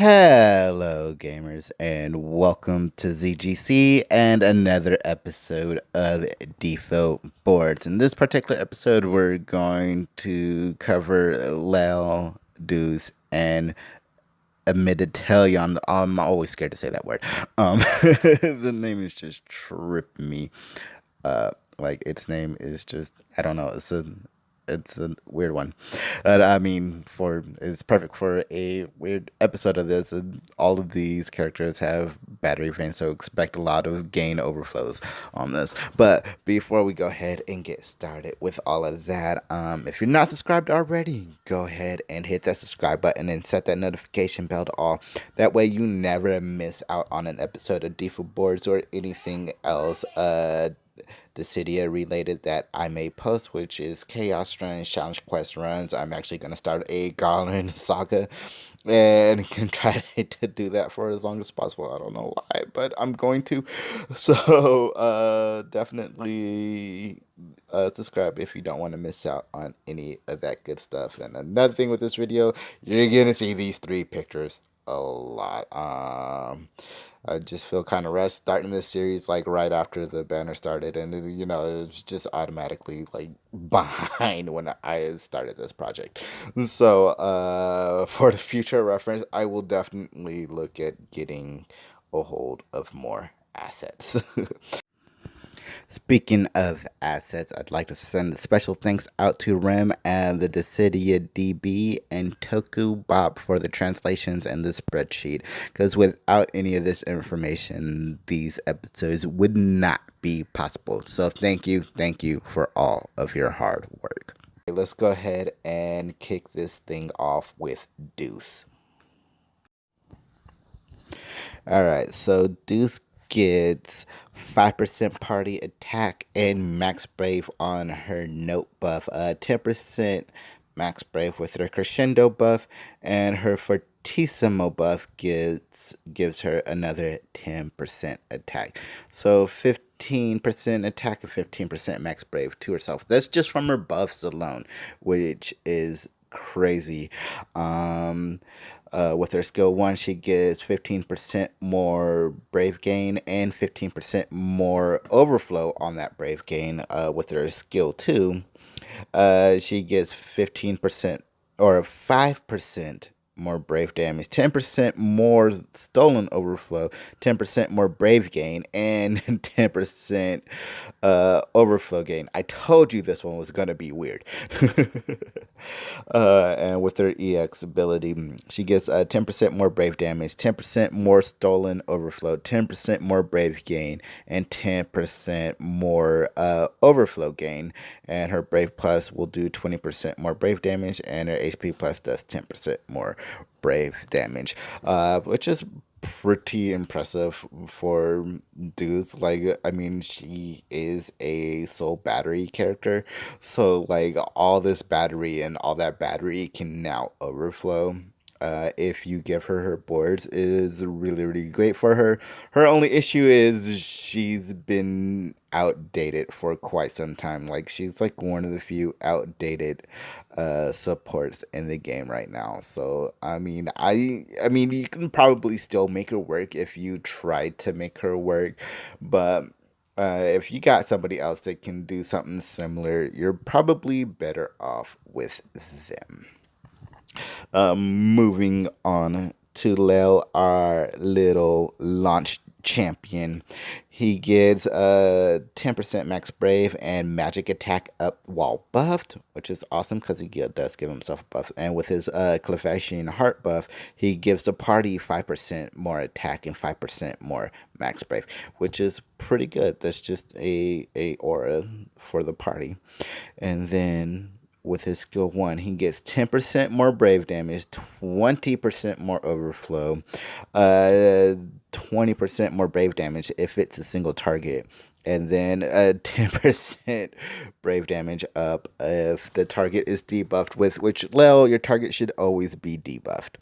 Hello, gamers, and welcome to ZGC and another episode of DFFOO Boards. In this particular episode, we're going to cover Layle, Deuce, and Amidatelion. I'm always scared to say that word. The name is just tripping me. Like its name is just I don't know. It's a weird one. I mean, for it's perfect for a weird episode of this. And all of these characters have battery veins, so expect a lot of gain overflows on this. But before we go ahead and get started with all of that, if you're not subscribed already, go ahead and hit that subscribe button and set that notification bell to all. That way, you never miss out on an episode of DFFOO Boards or anything else. Dissidia related that I may post, which is Chaos Runs, Challenge Quest runs. I'm actually going to start a Garland saga and can try to do that for as long as possible. I don't know why, but I'm going to. So definitely subscribe if you don't want to miss out on any of that good stuff. And another thing with this video, you're going to see these three pictures a lot. I just feel kind of rushed starting this series like right after the banner started, and you know it was just automatically like behind when I started this project. So for the future reference, I will definitely look at getting a hold of more assets. Speaking of assets, I'd like to send special thanks out to Rem and the Dissidia DB and Toku Bob for the translations and the spreadsheet. Because without any of this information, these episodes would not be possible. So thank you for all of your hard work. Okay, let's go ahead and kick this thing off with Deuce. Alright, so Deuce gets 5% party attack and max brave on her note buff, 10% max brave with her crescendo buff, and her fortissimo buff gives her another 10% attack. So 15% attack and 15% max brave to herself. That's just from her buffs alone, which is crazy. With her skill 1, she gets 15% more brave gain and 15% more overflow on that brave gain. With her skill 2, she gets 15% or 5% more brave damage, 10% more stolen overflow, 10% more brave gain, and 10% overflow gain. I told you this one was going to be weird. And with her EX ability, she gets 10% more brave damage, 10% more stolen overflow, 10% more brave gain, and 10% more overflow gain. And her brave plus will do 20% more brave damage, and her HP plus does 10% more brave damage, which is pretty impressive for Deuce. Like, I mean, she is a soul battery character, so like all this battery and all that battery can now overflow. If you give her boards, is really great for her. Her only issue is she's been outdated for quite some time. Like, she's like one of the few outdated supports in the game right now. So I mean, I mean you can probably still make her work if you try to make her work, but if you got somebody else that can do something similar, you're probably better off with them. Moving on to Layle, our little launch champion. He gets 10% max brave and magic attack up while buffed, which is awesome because he does give himself a buff. And with his Clefacian heart buff, he gives the party 5% more attack and 5% more max brave, which is pretty good. That's just a aura for the party. And then with his skill 1, he gets 10% more brave damage, 20% more overflow, 20% more brave damage if it's a single target, and then 10% brave damage up if the target is debuffed, with which Layle, your target should always be debuffed.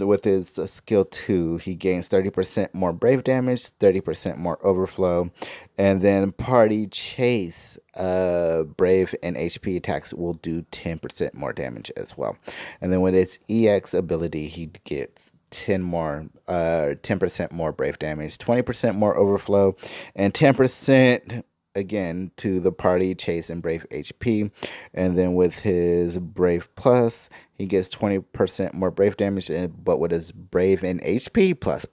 With his skill 2, he gains 30% more brave damage, 30% more overflow, and then party chase, brave and HP attacks will do 10% more damage as well. And then with its EX ability, he gets 10% more brave damage, 20% more overflow, and 10% again to the party chase and brave HP. And then with his brave plus, he gets 20% more brave damage, but with his brave and HP plus,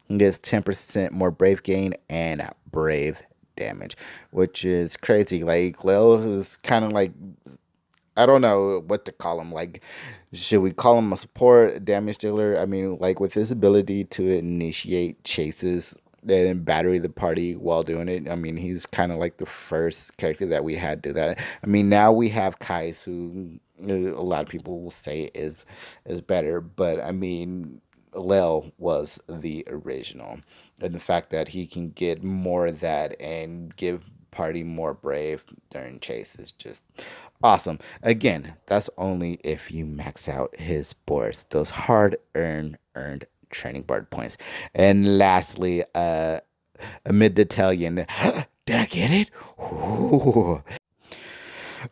he gets 10% more brave gain and brave damage, which is crazy. Like Layle is kind of like, I don't know what to call him. Like, should we call him a support damage dealer? I mean, like with his ability to initiate chases and battery the party while doing it. I mean, he's kind of like the first character that we had do that. I mean, now we have Kais, who a lot of people will say is better, but I mean, Layle was the original, and the fact that he can get more of that and give party more brave during chase is just awesome. Again, that's only if you max out his boards, those hard earned training board points. And lastly, Amidatelion. Did I get it? Ooh.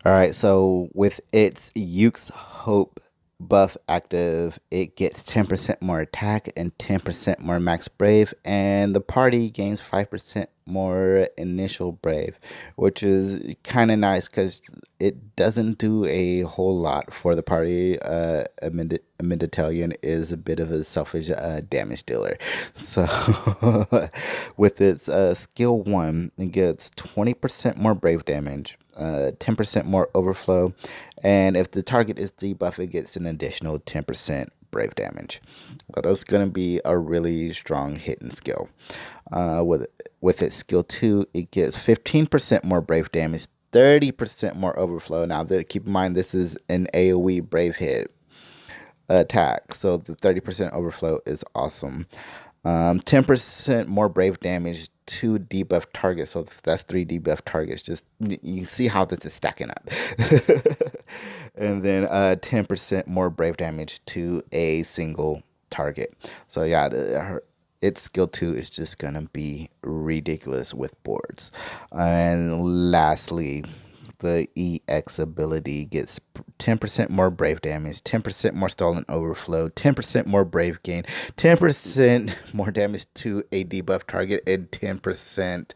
All right, so with its Yuke's Hope buff active, it gets 10% more attack and 10% more max brave, and the party gains 5% more initial brave, which is kind of nice because it doesn't do a whole lot for the party. Amidatelion is a bit of a selfish damage dealer. So with its skill 1, it gets 20% more brave damage, 10% more overflow, and if the target is debuff, it gets an additional 10% brave damage. Well, that's going to be a really strong hitting skill. With its skill 2, it gets 15% more brave damage, 30% more overflow. Now, keep in mind, this is an AoE brave hit attack, so the 30% overflow is awesome. 10% more brave damage, 2 debuff targets, so that's 3 debuff targets. Just you see how this is stacking up. And then 10% more brave damage to a single target. So yeah, its skill 2 is just gonna be ridiculous with boards. And lastly, the EX ability gets 10% more brave damage, 10% more stolen overflow, 10% more brave gain, 10% more damage to a debuff target, and 10%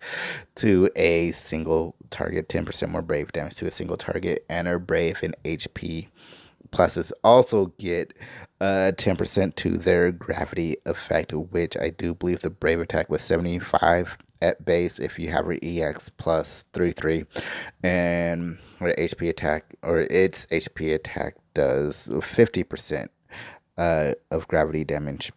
to a single target, 10% more brave damage to a single target, and our brave and HP pluses also get 10% to their gravity effect, which I do believe the brave attack was 75 at base if you have your EX plus 3 and her HP attack, or its HP attack, does 50% of gravity damage.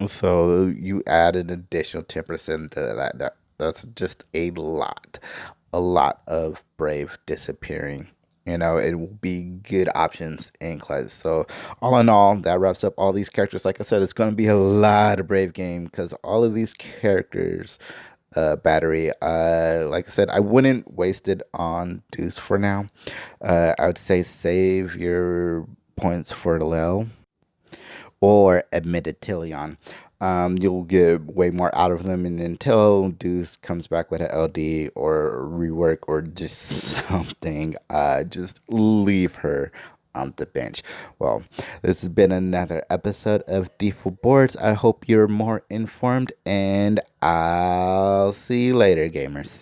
So you add an additional 10% to that's just a lot of brave disappearing. You know, it will be good options in class. So all in all, that wraps up all these characters. Like I said, it's going to be a lot of brave game because all of these characters, battery, like I said, I wouldn't waste it on Deuce for now. I would say save your points for Layle or Amidatelion. You'll get way more out of them, and until Deuce comes back with an LD or rework or just something, just leave her on the bench. Well, this has been another episode of DFFOO Boards. I hope you're more informed, and I'll see you later, gamers.